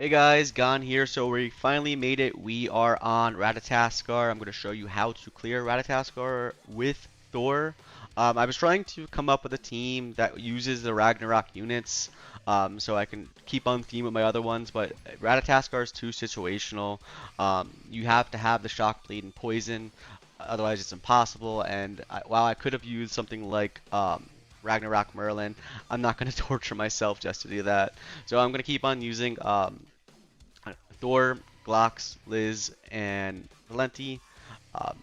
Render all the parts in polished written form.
Hey guys, Gon here. So we finally made it. We are on Ratatoskr. I'm going to show you how to clear Ratatoskr with Thor. I was trying to come up with a team that uses the Ragnarok units, so I can keep on theme with my other ones. But Ratatoskr is too situational. You have to have the Shock Blade and Poison, otherwise it's impossible. And while I could have used something like Ragnarok Merlin, I'm not going to torture myself just to do that. So I'm going to keep on using Thor, Glocks, Liz, and Valenti. Um,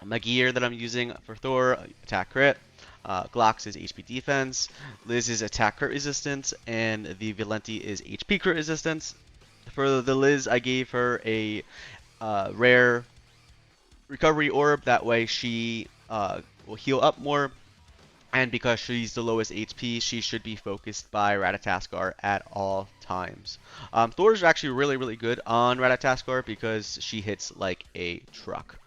my gear that I'm using for Thor, attack crit. Glocks is HP defense. Liz is attack crit resistance, and the Valenti is HP crit resistance. For the Liz, I gave her a rare recovery orb. That way she will heal up more. And because she's the lowest HP, she should be focused by Ratatoskr at all times. Thor's actually really good on Ratatoskr because she hits like a truck.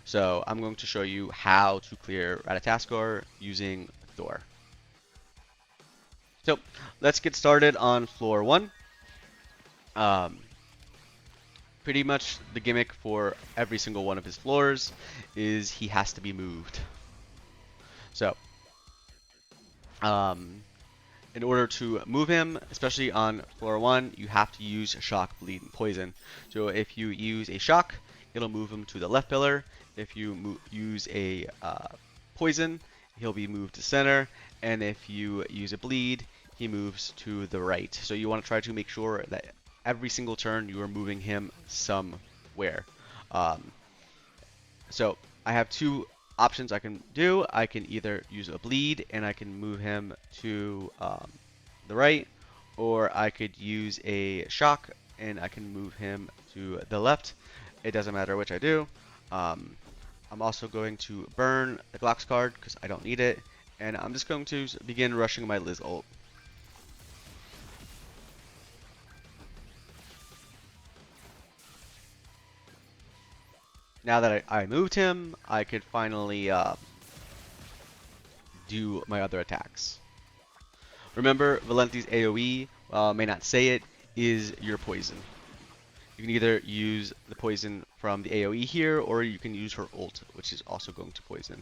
So I'm going to show you how to clear Ratatoskr using Thor. So let's get started on floor 1. Um, Pretty much the gimmick for every single one of his floors is he has to be moved. So um, in order to move him, especially on floor 1, you have to use Shock, Bleed, and Poison. So if you use a Shock, it'll move him to the left pillar. If you use a Poison, he'll be moved to center. And if you use a Bleed, he moves to the right. So you want to try to make sure that every single turn you are moving him somewhere. Um, so I have two options I can do. I can either use a bleed and I can move him to the right, or I could use a shock and I can move him to the left. It doesn't matter which I do. Um, I'm also going to burn the Glock's card because I don't need it, and I'm just going to begin rushing my Liz ult. Now that I moved him, I could finally do my other attacks. Remember, Valenti's AoE, while I may not say it, is your poison. You can either use the poison from the AoE here, or you can use her ult, which is also going to poison.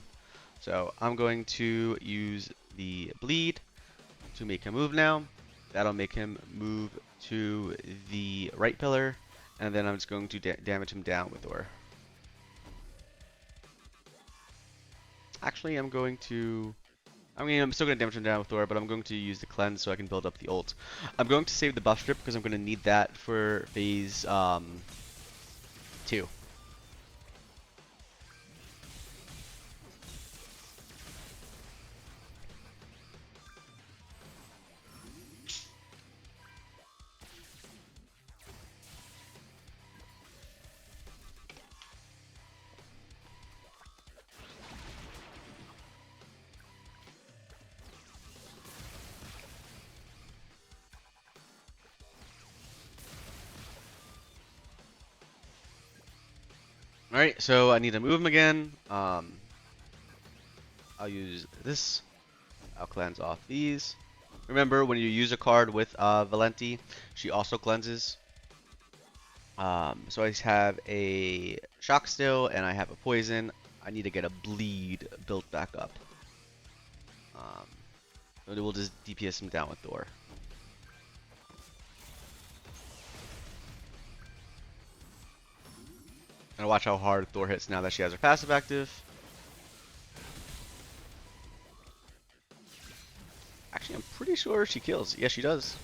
So I'm going to use the bleed to make him move now. That'll make him move to the right pillar, and then I'm just going to damage him down with Thor. Actually, I'm still going to damage him down with Thor, but I'm going to use the cleanse so I can build up the ult. I'm going to save the buff strip because I'm going to need that for phase 2. Alright, so I need to move him again. I'll use this. I'll cleanse off these. Remember, when you use a card with Valenti, she also cleanses. So I have a shock still, and I have a poison. I need to get a bleed built back up. So we'll just DPS him down with Thor. And watch how hard Thor hits now that she has her passive active. Actually, I'm pretty sure she kills. Yes, she does.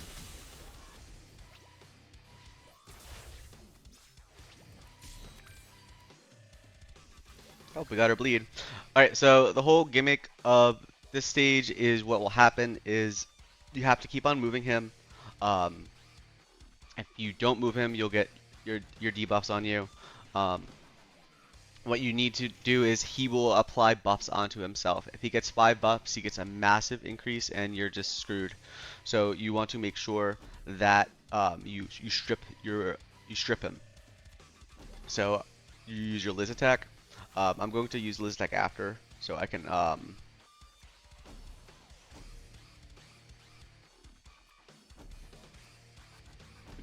Oh, we got her bleed. Alright, so the whole gimmick of this stage is what will happen is you have to keep on moving him. Um, if you don't move him, you'll get your debuffs on you. Um, what you need to do is he will apply buffs onto himself. If he gets 5 buffs, he gets a massive increase, and you're just screwed. So you want to make sure that you strip him. So you use your Liz attack. I'm going to use Liz attack after, so I can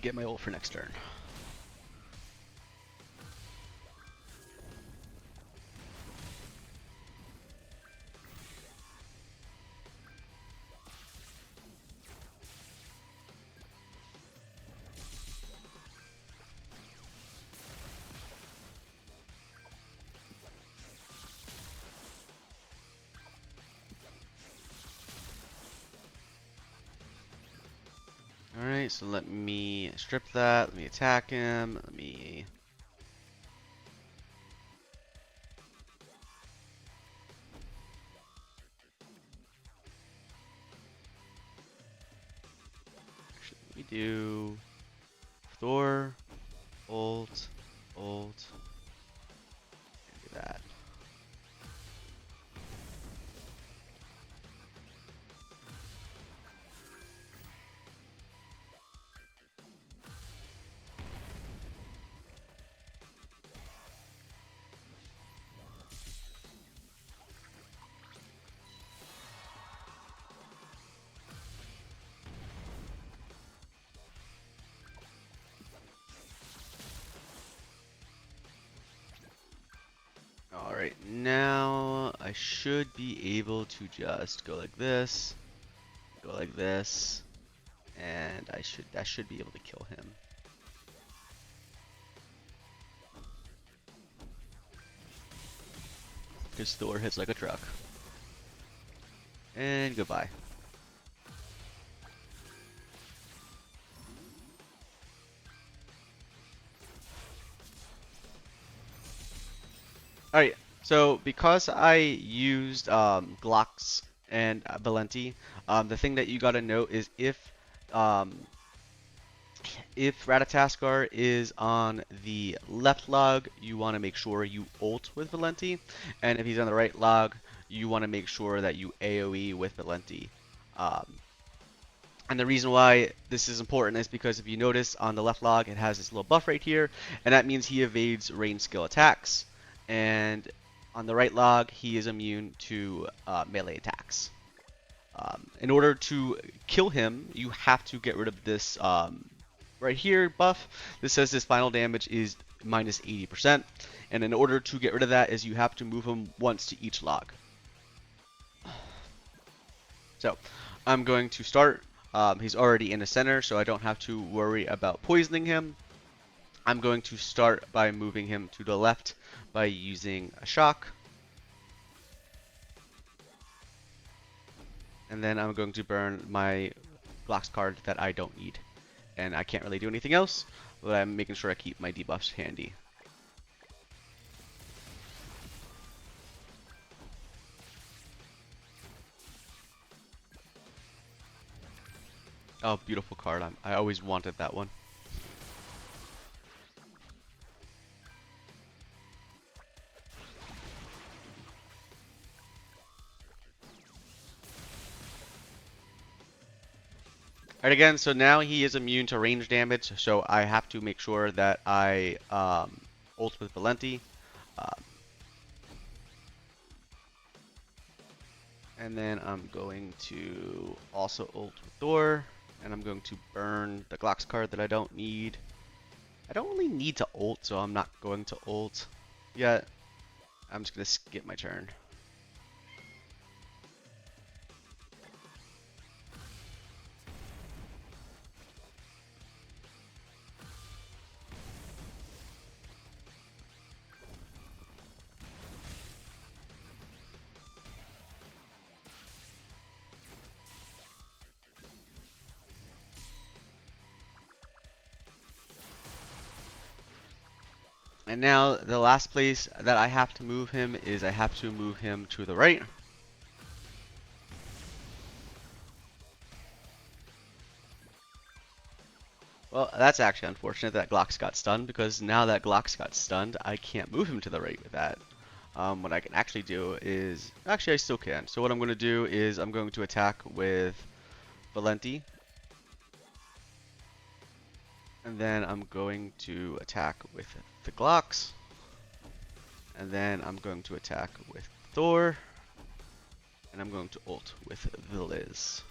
Get my ult for next turn. Alright, so let me strip that. Let me attack him. Let me... Actually, let me do Thor, ult, ult, and do that. Alright, now I should be able to just go like this, and that should be able to kill him. Because Thor hits like a truck. And goodbye. Alright, so because I used Glocks and Valenti, the thing that you gotta note is um, if Ratatoskr is on the left log, you want to make sure you ult with Valenti, and if he's on the right log, you want to make sure that you AoE with Valenti. Um, and the reason why this is important is because if you notice on the left log, it has this little buff right here, and that means he evades range skill attacks. And on the right log, he is immune to melee attacks. In order to kill him, you have to get rid of this right here buff. This says his final damage is minus 80%, and in order to get rid of that is you have to move him once to each log. So I'm going to start. He's already in the center, so I don't have to worry about poisoning him. I'm going to start by moving him to the left by using a shock. And then I'm going to burn my Glocks card that I don't need. And I can't really do anything else, but I'm making sure I keep my debuffs handy. Oh, beautiful card. I always wanted that one. Alright, again, so now he is immune to range damage, so I have to make sure that I ult with Valenti. Um, and then I'm going to also ult with Thor, and I'm going to burn the Glocks card that I don't need. I don't really need to ult, so I'm not going to ult yet. I'm just going to skip my turn. And now the last place that I have to move him is I have to move him to the right. Well, that's actually unfortunate that Glocks got stunned, because now that Glocks got stunned, I can't move him to the right with that. What I can actually do is... Actually, I still can. So what I'm going to do is I'm going to attack with Valenti. And then I'm going to attack with the Glocks. And then I'm going to attack with Thor. And I'm going to ult with the Liz.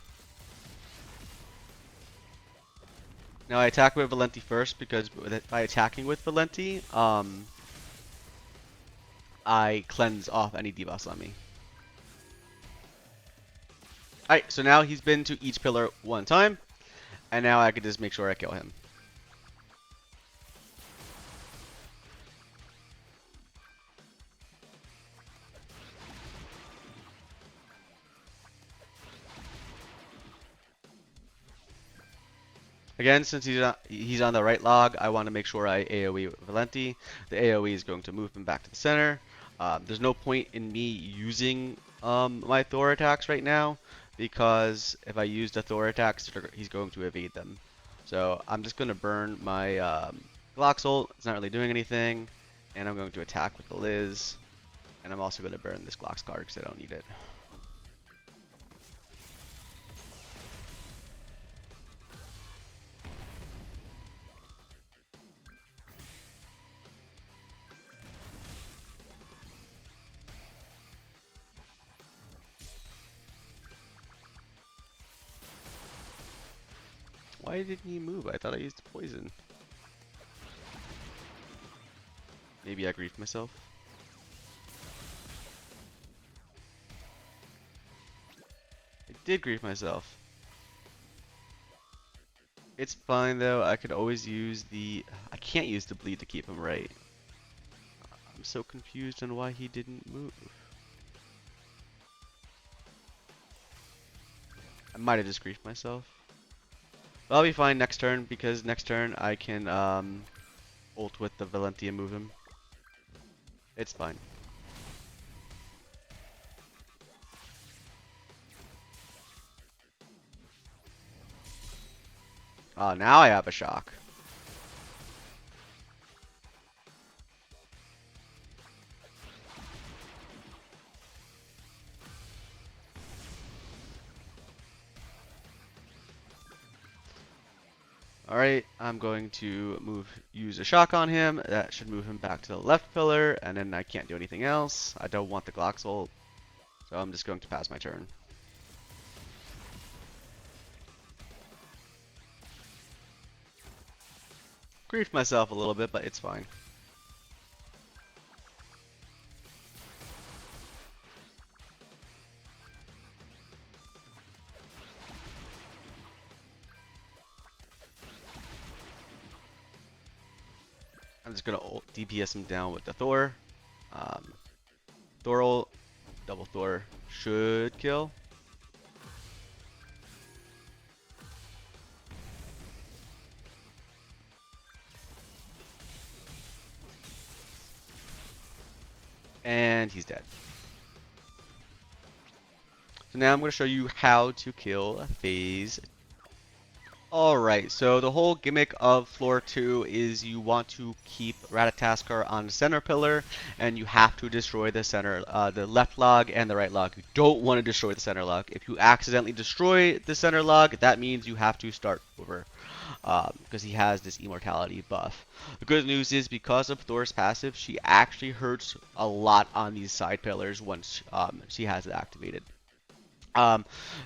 Now I attack with Valenti first because by attacking with Valenti, I cleanse off any debuffs on me. Alright, so now he's been to each pillar one time, and now I can just make sure I kill him. Again, since he's on the right log, I want to make sure I AoE Valenti. The AoE is going to move him back to the center. There's no point in me using my Thor attacks right now, because if I use the Thor attacks, he's going to evade them. So I'm just going to burn my Glock's ult. It's not really doing anything. And I'm going to attack with the Liz. And I'm also going to burn this Glock's card because I don't need it. Why didn't he move? I thought I used poison. Maybe I griefed myself. I did grief myself. It's fine though, I could always use the... I can't use the bleed to keep him right. I'm so confused on why he didn't move. I might have just griefed myself. But I'll be fine next turn, because next turn I can ult with the Valentia and move him. It's fine. Now I have a shock. Alright, I'm going to use a shock on him. That should move him back to the left pillar, and then I can't do anything else. I don't want the Glock's ult, so I'm just going to pass my turn. Griefed myself a little bit, but it's fine. I'm just gonna ult DPS him down with the Thor. Thor ult, double Thor should kill. And he's dead. So now I'm going to show you how to kill phase. Alright, so the whole gimmick of floor 2 is you want to keep Ratatoskr on the center pillar, and you have to destroy the center, the left log and the right log. You don't want to destroy the center log. If you accidentally destroy the center log, that means you have to start over, because he has this immortality buff. The good news is, because of Thor's passive, she actually hurts a lot on these side pillars once she has it activated.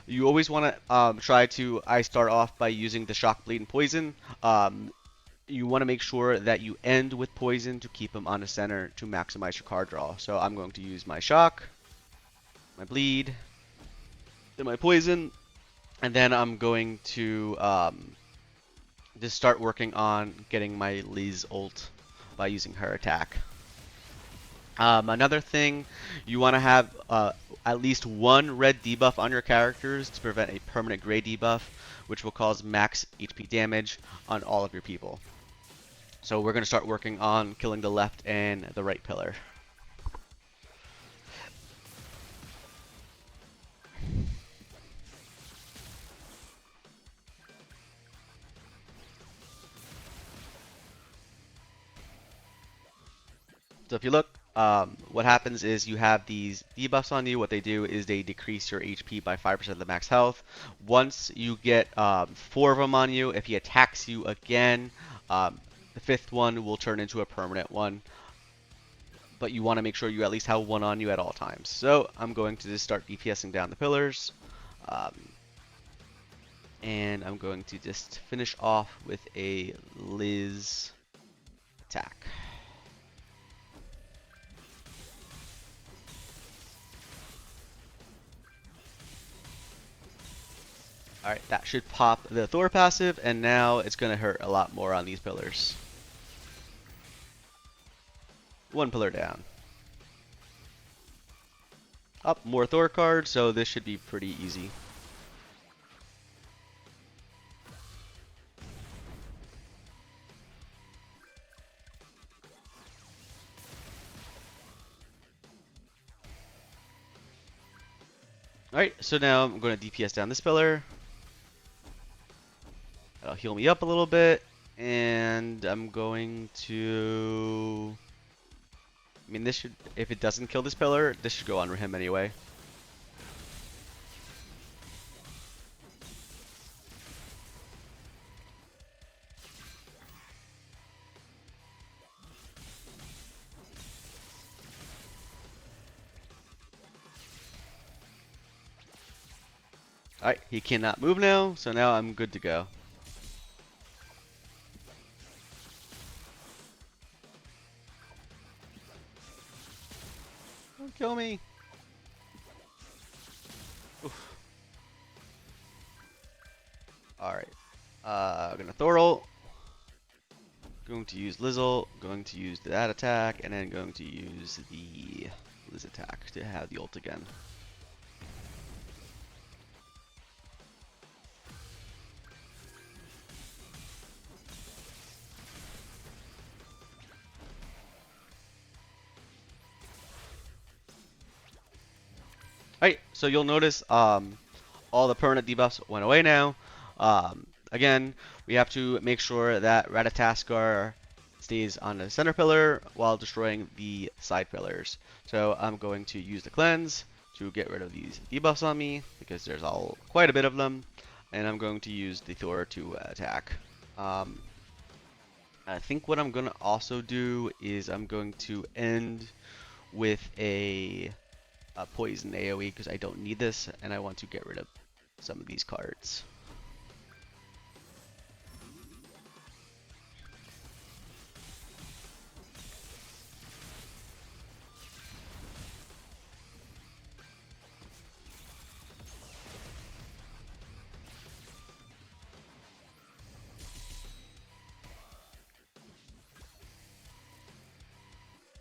You always want to try to... I start off by using the shock, bleed, and poison. You want to make sure that you end with poison to keep him on the center to maximize your card draw. So I'm going to use my shock, my bleed, then my poison, and then I'm going to just start working on getting my Liz ult by using her attack. Another thing, you want to have at least one red debuff on your characters to prevent a permanent gray debuff, which will cause max HP damage on all of your people. So we're going to start working on killing the left and the right pillar. So if you look, what happens is you have these debuffs on you. What they do is they decrease your HP by 5% of the max health. Once you get 4 of them on you, if he attacks you again, the 5th one will turn into a permanent one. But you want to make sure you at least have 1 on you at all times. So I'm going to just start DPSing down the pillars. And I'm going to just finish off with a Liz attack. Alright, that should pop the Thor passive, and now it's going to hurt a lot more on these pillars. One pillar down. Up, more Thor cards, so this should be pretty easy. Alright, so now I'm going to DPS down this pillar. That'll heal me up a little bit. And I'm going to... I mean, this should... If it doesn't kill this pillar, this should go on him anyway. Alright, he cannot move now, so now I'm good to go. Don't kill me. Oof. Alright. I'm gonna Thor ult. Going to use Lizzle, going to use that attack, and then going to use the Liz attack to have the ult again. Alright, so you'll notice all the permanent debuffs went away now. Again, we have to make sure that Ratatoskr stays on the center pillar while destroying the side pillars. So I'm going to use the cleanse to get rid of these debuffs on me because there's quite a bit of them, and I'm going to use the Thor to attack. I think what I'm going to also do is I'm going to end with a poison AoE because I don't need this and I want to get rid of some of these cards.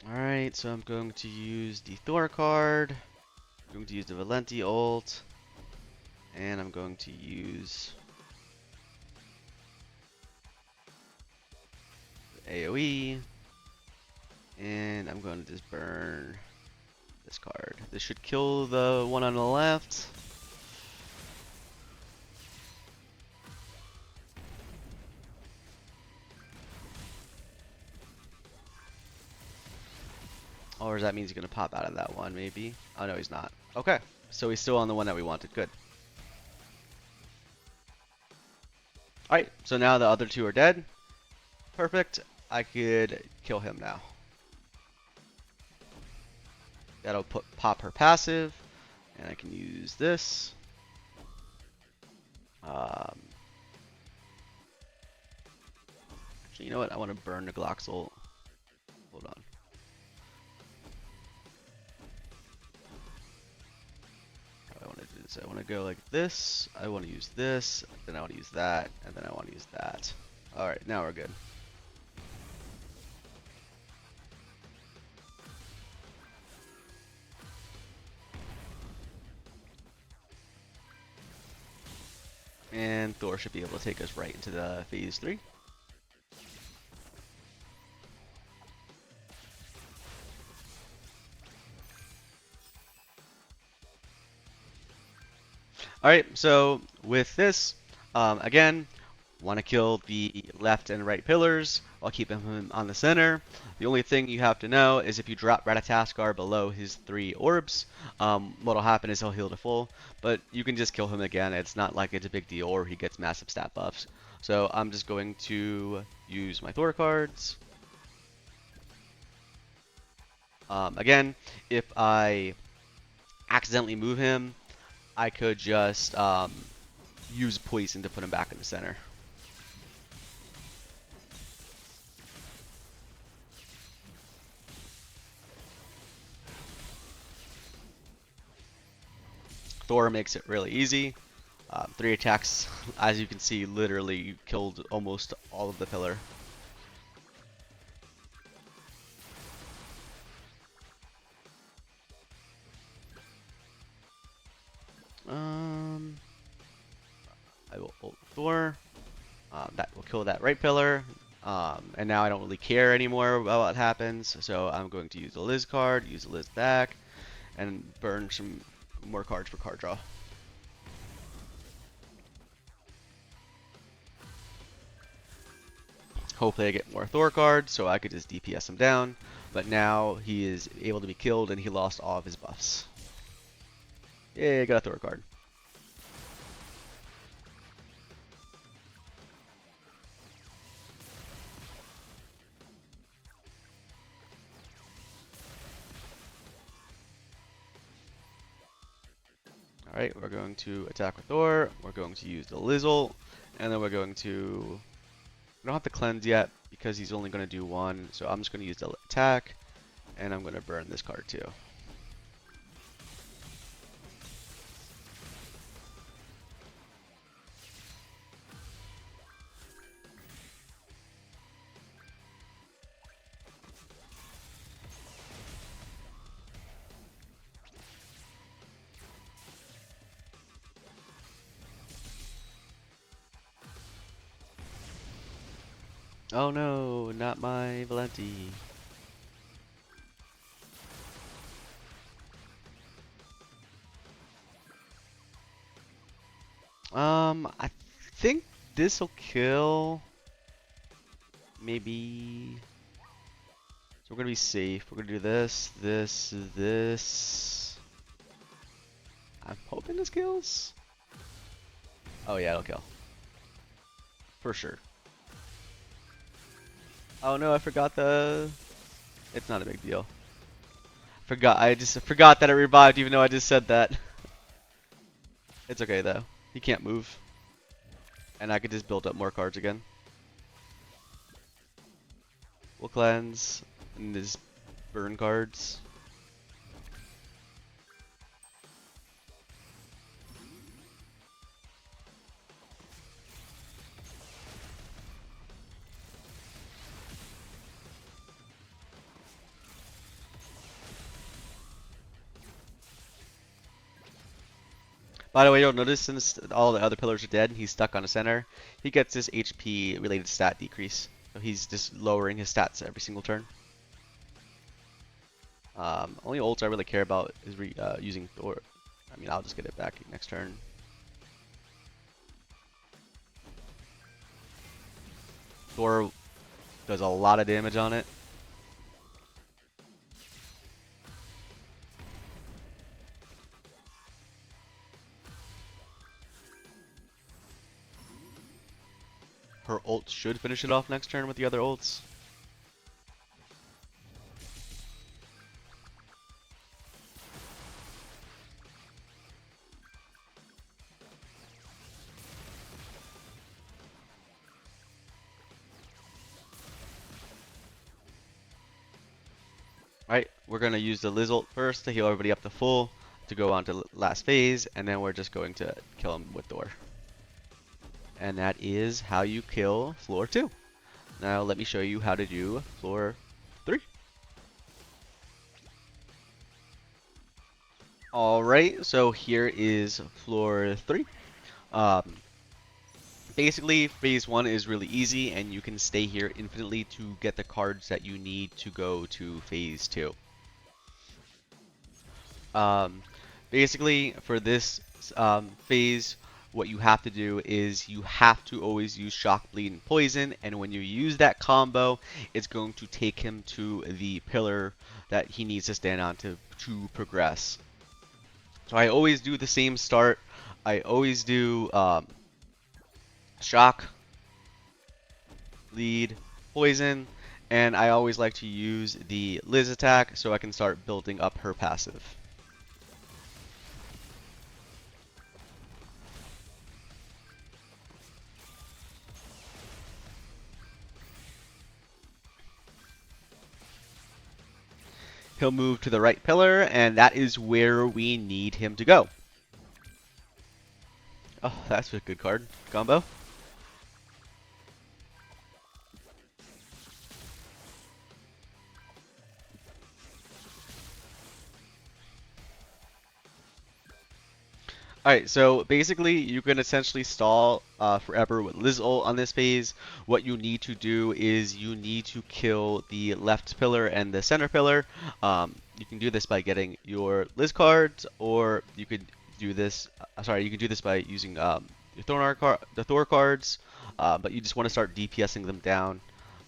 Alright, so I'm going to use the Thor card. I'm going to use the Valenti ult. And I'm going to use the AoE. And I'm going to just burn this card. This should kill the one on the left. Or does that mean he's going to pop out of that one, maybe? Oh, no, he's not. Okay, so he's still on the one that we wanted. Good. Alright, so now the other two are dead. Perfect. I could kill him now. That'll pop her passive. And I can use this. Actually, you know what? I want to burn the Glock's ult. Hold on. How do I want to do this? I want to go like this. I want to use this. Then I want to use that. And then I want to use that. Alright, now we're good. And Thor should be able to take us right into the phase 3. Alright, so with this, again, want to kill the left and right pillars while keeping him on the center. The only thing you have to know is if you drop Ratatoskr below his 3 orbs, what'll happen is he'll heal to full, but you can just kill him again. It's not like it's a big deal or he gets massive stat buffs. So I'm just going to use my Thor cards. Again, if I accidentally move him, I could just use poison to put him back in the center. Thor makes it really easy. 3 attacks, as you can see, literally killed almost all of the pillar. Um, I will ult Thor. That will kill that right pillar. And now I don't really care anymore about what happens, so I'm going to use the Liz card, use the Liz back, and burn some more cards for card draw. Hopefully I get more Thor cards so I could just DPS him down, but now he is able to be killed and he lost all of his buffs. Yay, I got a Thor card. Alright, we're going to attack with Thor, we're going to use the Lizzle, and then we're going to... We don't have to cleanse yet because he's only going to do one, so I'm just going to use the attack, and I'm going to burn this card too. Oh no, not my Valenti. I think this'll kill. Maybe. So we're gonna be safe. We're gonna do this, this, this. I'm hoping this kills. Oh yeah, it'll kill. For sure. Oh no, I forgot the... It's not a big deal. I just forgot that it revived even though I just said that. It's okay though. He can't move. And I could just build up more cards again. We'll cleanse and just burn cards. By the way, you'll notice since all the other pillars are dead, he's stuck on a center. He gets this HP related stat decrease. So he's just lowering his stats every single turn. Only ults I really care about is using Thor. I mean, I'll just get it back next turn. Thor does a lot of damage on it. Her ult should finish it off next turn with the other ults. Right, we're going to use the Liz ult first to heal everybody up to full to go on to last phase, and then we're just going to kill him with Thor. And that is how you kill floor 2. Now let me show you how to do floor 3. Alright, so here is floor 3. Basically, phase 1 is really easy, and you can stay here infinitely to get the cards that you need to go to phase 2. Basically, for this phase, what you have to do is you have to always use Shock, Bleed, and Poison, and when you use that combo, it's going to take him to the pillar that he needs to stand on to progress. So I always do the same start. I always do Shock, Bleed, Poison, and I always like to use the Liz attack so I can start building up her passive. He'll move to the right pillar, and that is where we need him to go. Oh, that's a good card. Combo. Alright, so basically you can essentially stall forever with Liz ult on this phase. What you need to do is you need to kill the left pillar and the center pillar. You can do this by getting your Liz cards, or you could do this. You can do this by using the Thor cards, but you just want to start DPSing them down.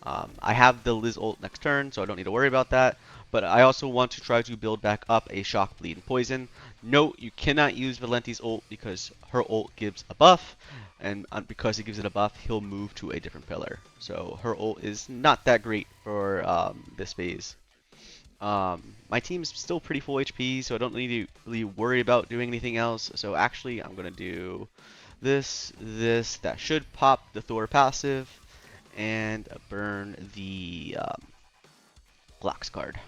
I have the Liz ult next turn, so I don't need to worry about that. But I also want to try to build back up a Shock, Bleed, and Poison. Note, you cannot use Valenti's ult because her ult gives a buff, and because it gives it a buff, he'll move to a different pillar. So her ult is not that great for this phase. My team's still pretty full HP, so I don't need to really worry about doing anything else. So actually, I'm going to do this. That should pop the Thor passive, and burn the Glock's card.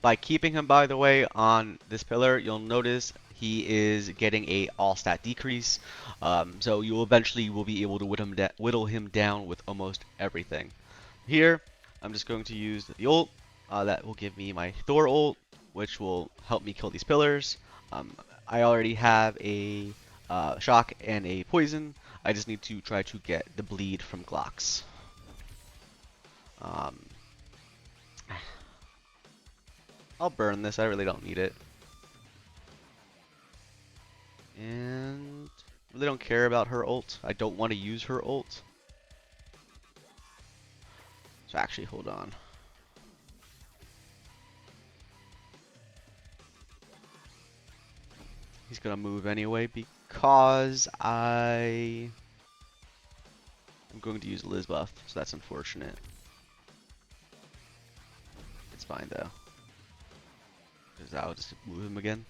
By keeping him, by the way, on this pillar, you'll notice he is getting a all stat decrease. So you eventually will be able to whittle him down with almost everything. Here, I'm just going to use the ult. That will give me my Thor ult, which will help me kill these pillars. I already have a shock and a poison. I just need to try to get the bleed from Glocks. Um, I'll burn this, I really don't need it. And really don't care about her ult. I don't want to use her ult. So actually, hold on. He's gonna move anyway because I'm going to use Liz buff, so that's unfortunate. It's fine though, because I'll just move him again.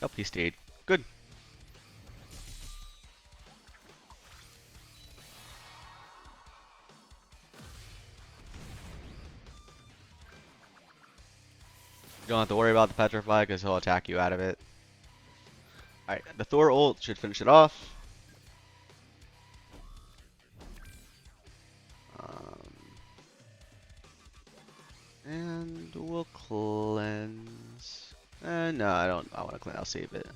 Oh, he stayed. Good. You don't have to worry about the Petrify because he'll attack you out of it. Alright, the Thor ult should finish it off. And we'll cleanse. No, I don't. I want to cleanse. I'll save it.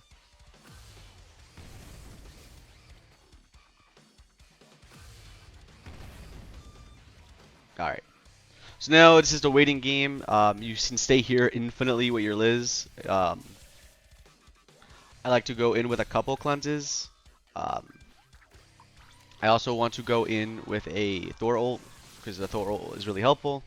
Alright. So now it's just a waiting game. You can stay here infinitely with your Liz. I like to go in with a couple cleanses. I also want to go in with a Thor ult because the Thor ult is really helpful.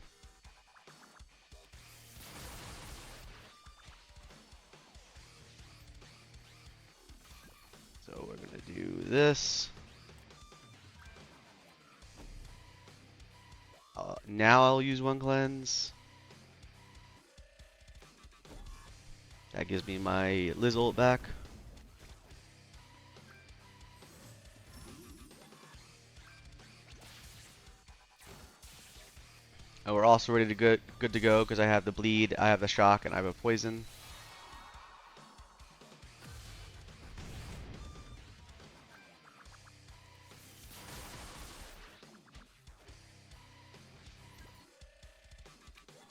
So we're gonna do this. Now I'll use one cleanse. That gives me my Liz ult back. And we're also ready to good to go because I have the bleed, I have the shock, and I have a poison.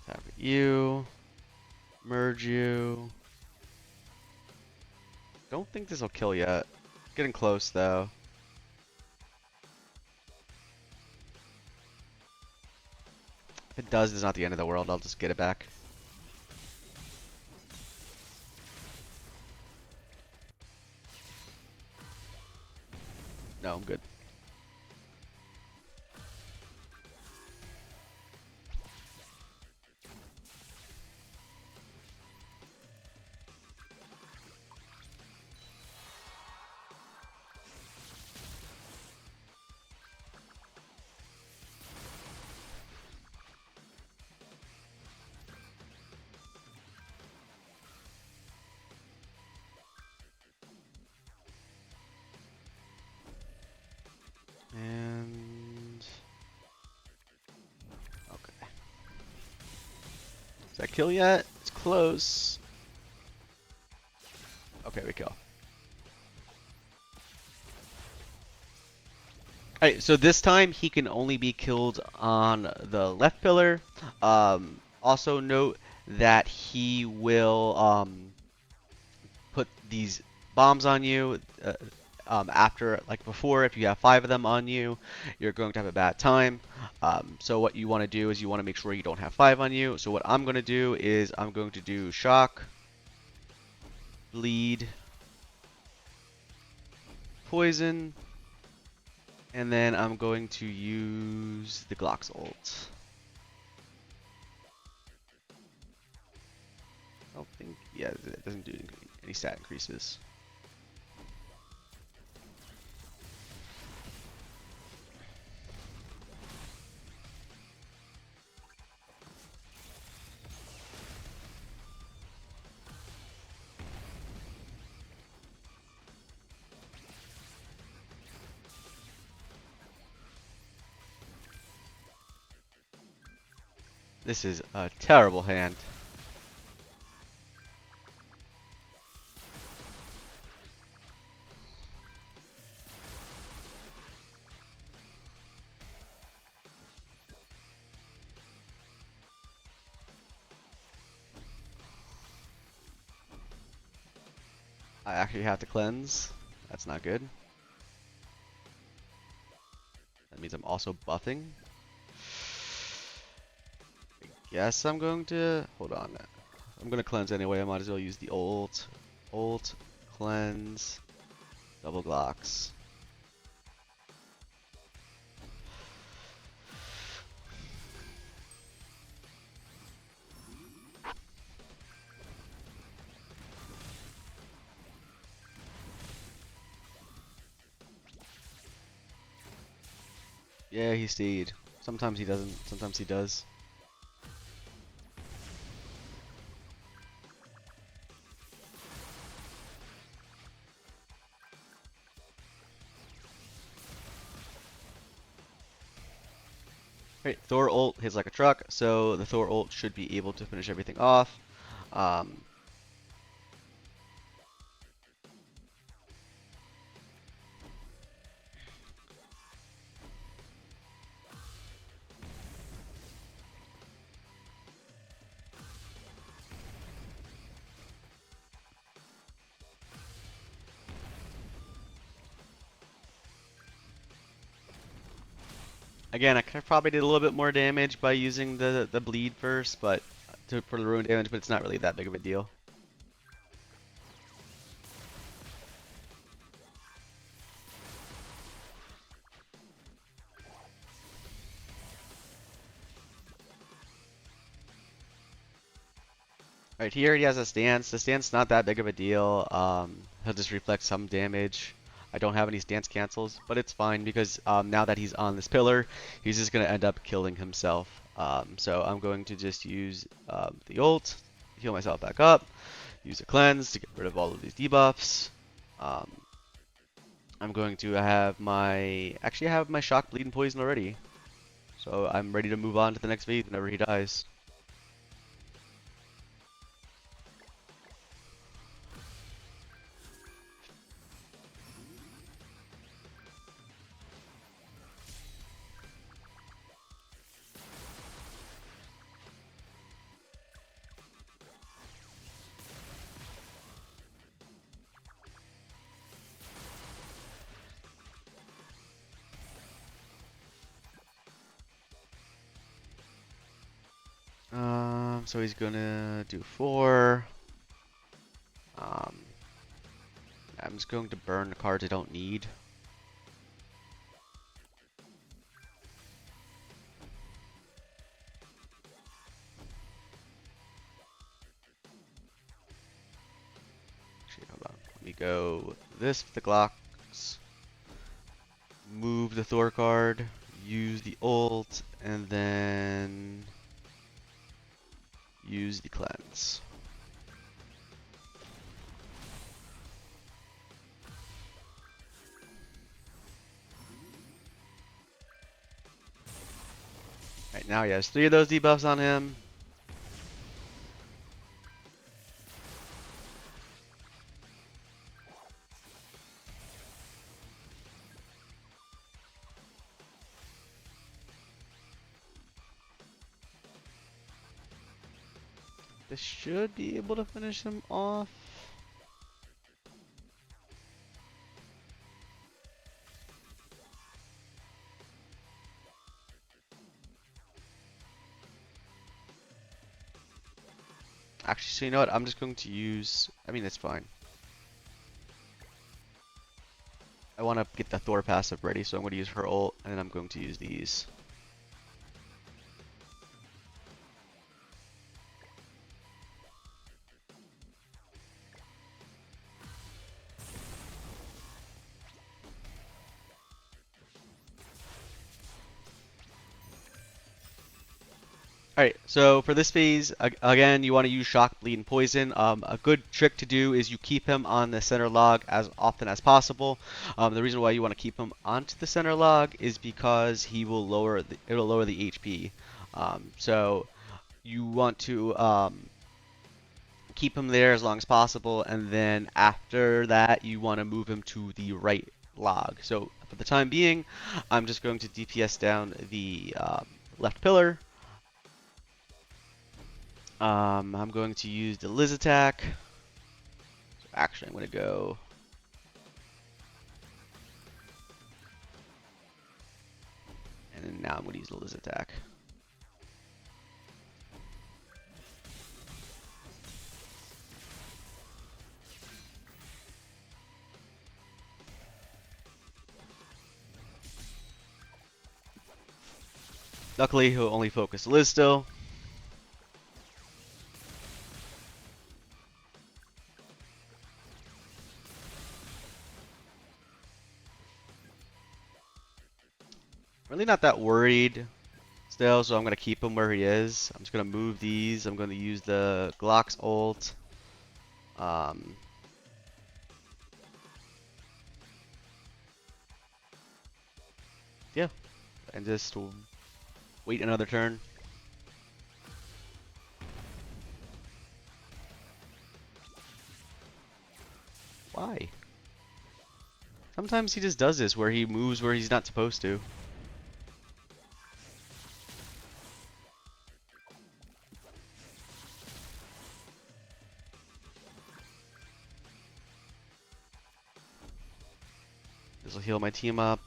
Target you, merge you. Don't think this will kill yet. Getting close though. If it does, it's not the end of the world. I'll just get it back. Is that kill yet? It's close. Okay, we kill. Alright, so this time he can only be killed on the left pillar. Also note that he will put these bombs on you. After, like before, if you have 5 of them on you, you're going to have a bad time. So what you want to do is you want to make sure you don't have 5 on you. So what I'm going to do is I'm going to do shock, bleed, poison, and then I'm going to use the Glock's ult. I don't think, yeah, it doesn't do any stat increases. This is a terrible hand. I actually have to cleanse. That's not good. That means I'm also buffing. I guess I'm going to... Hold on. I'm going to cleanse anyway. I might as well use the ult. Ult, cleanse, double Glocks. Yeah, he stayed. Sometimes he doesn't. Sometimes he does. Right, Thor ult hits like a truck, so the Thor ult should be able to finish everything off. Um, Again, I could have probably did a little bit more damage by using the bleed first, but for the ruin damage, but it's not really that big of a deal. Right here, he has a stance. The stance not that big of a deal. He'll just reflect some damage. I don't have any stance cancels, but it's fine because now that he's on this pillar, he's just gonna end up killing himself. So I'm going to just use the ult, heal myself back up, use a cleanse to get rid of all of these debuffs. Um, I'm going to have my actually I have my shock, bleed, and poison already, so I'm ready to move on to the next phase whenever he dies. So he's gonna do 4. Um, I'm just going to burn the cards I don't need. Actually, hold on. Let me go this with the Glocks. Move the Thor card. Use the ult, and then use the cleanse. Right now he has 3 of those debuffs on him. This should be able to finish him off. Actually, so you know what? I'm just going to use. I mean, it's fine. I want to get the Thor passive ready, so I'm going to use her ult, and then I'm going to use these. Alright, so for this phase, again, you want to use Shock, Bleed, and Poison. A good trick to do is you keep him on the center log as often as possible. The reason why you want to keep him onto the center log is because he will it'll lower the HP. So you want to keep him there as long as possible, and then after that, you want to move him to the right log. So for the time being, I'm just going to DPS down the left pillar. I'm going to use the Liz attack. So actually, I'm going to go. And then now I'm going to use the Liz attack. Luckily, he'll only focus Liz still. Really not that worried still, so I'm going to keep him where he is. I'm just going to move these. I'm going to use the Glock's ult. Yeah, and just wait another turn. Why? Sometimes he just does this where he moves where he's not supposed to. This will heal my team up.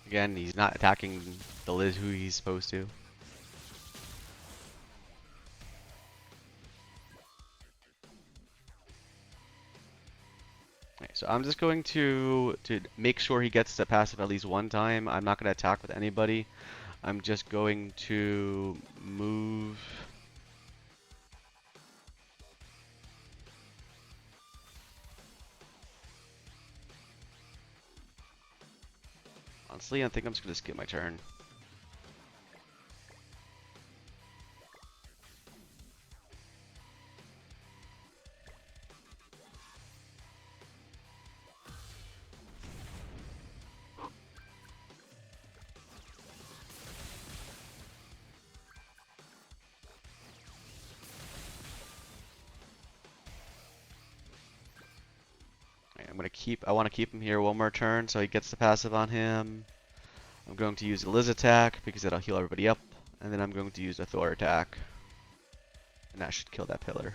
Again, he's not attacking the Liz who he's supposed to. Okay, so I'm just going to make sure he gets the passive at least one time. I'm not going to attack with anybody. I'm just going to move. Honestly, I think I'm just going to skip my turn. I want to keep him here one more turn so he gets the passive on him. I'm going to use the Liz attack because that'll heal everybody up. And then I'm going to use the Thor attack. And that should kill that pillar.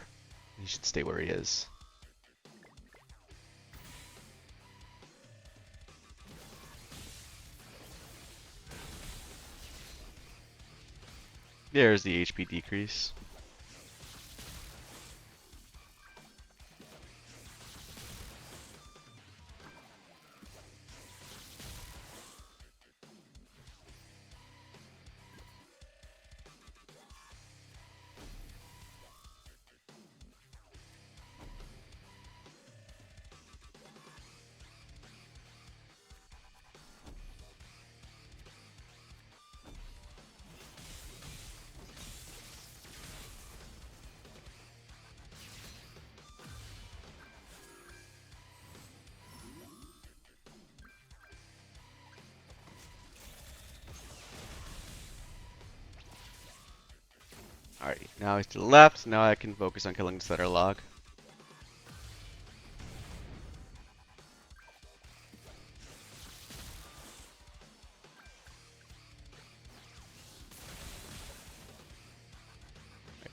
He should stay where he is. There's the HP decrease. Alright, now he's to the left. Now I can focus on killing the center log.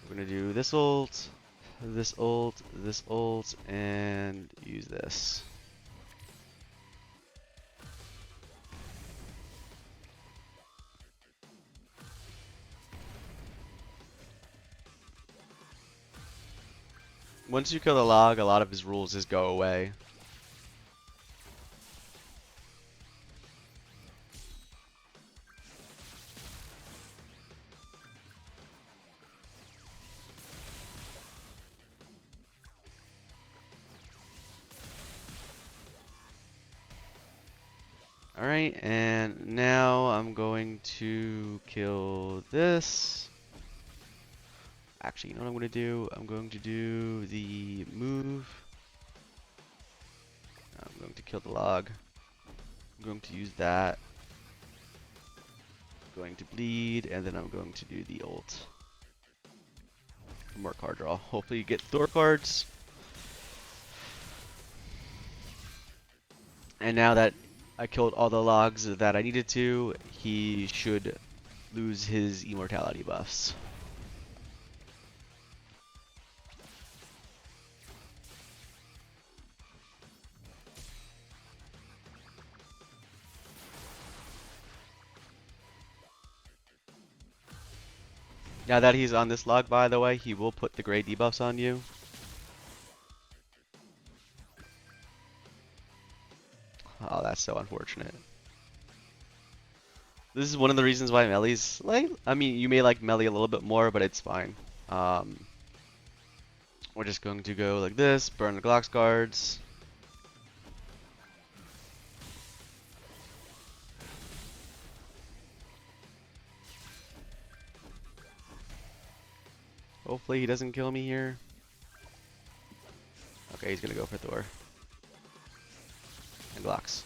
We're gonna do this ult, this ult, this ult, and use this. Once you kill the log, a lot of his rules just go away. Alright, and now I'm going to kill this. Actually, you know what I'm going to do? I'm going to do the move. I'm going to kill the log. I'm going to use that. I'm going to bleed, and then I'm going to do the ult. More card draw. Hopefully you get Thor cards. And now that I killed all the logs that I needed to, he should lose his immortality buffs. Now that he's on this log, by the way, he will put the gray debuffs on you. Oh, that's so unfortunate. This is one of the reasons why Melee's like, I mean, you may like Melee a little bit more, but it's fine. We're just going to go like this, burn the Glock's guards. Hopefully he doesn't kill me here. Okay, he's gonna go for Thor. And Glocks.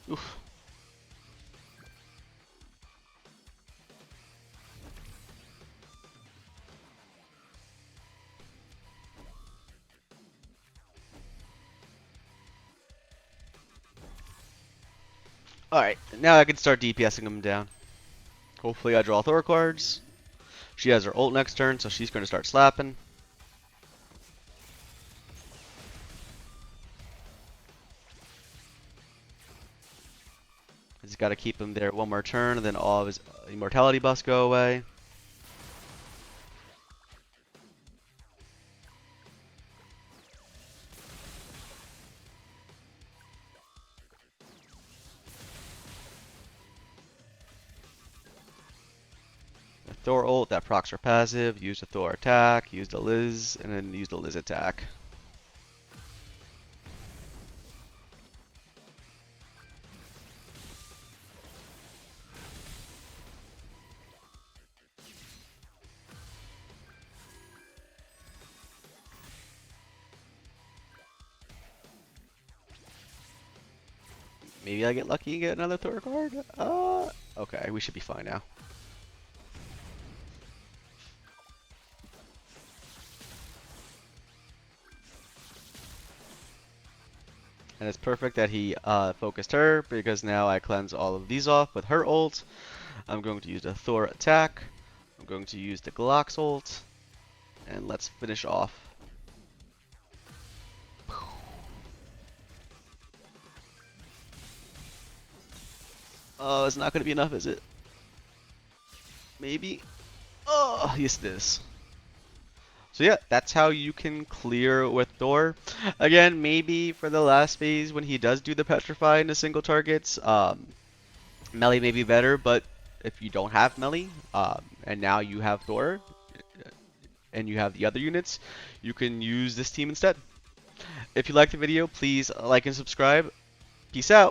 Oof. Alright, now I can start DPSing him down. Hopefully I draw Thor cards. She has her ult next turn, so she's going to start slapping. He's got to keep him there one more turn, and then all of his immortality buffs go away. Thor ult, that procs her passive, use the Thor attack, use the Liz, and then use the Liz attack. Maybe I get lucky and get another Thor card? Okay, we should be fine now. And it's perfect that he focused her, because now I cleanse all of these off with her ult. I'm going to use the Thor attack. I'm going to use the Glock's ult. And let's finish off. Oh, it's not going to be enough, is it? Maybe? Oh, yes it is. So yeah, that's how you can clear with Thor. Again, maybe for the last phase when he does do the petrify into single targets, melee may be better, but if you don't have melee, and now you have Thor, and you have the other units, you can use this team instead. If you liked the video, please like and subscribe. Peace out.